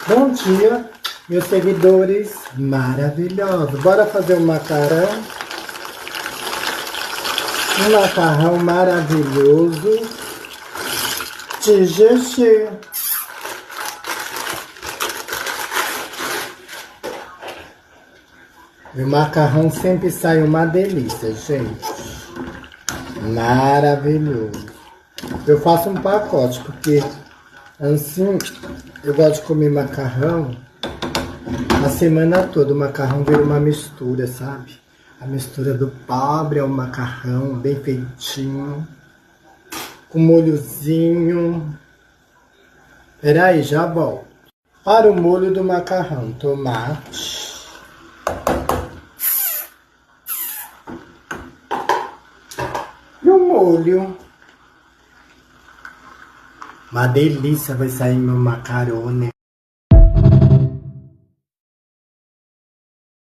Bom dia, meus seguidores maravilhosos. Bora fazer um macarrão? Um macarrão maravilhoso de GG. E o macarrão sempre sai uma delícia, gente. Maravilhoso. Eu faço um pacote, porque assim eu gosto de comer macarrão a semana toda. O macarrão vira uma mistura, sabe? A mistura do pobre ao macarrão, bem feitinho, com molhozinho. Peraí, já volto. Para o molho do macarrão, tomate. E o molho. Uma delícia vai sair meu macarone.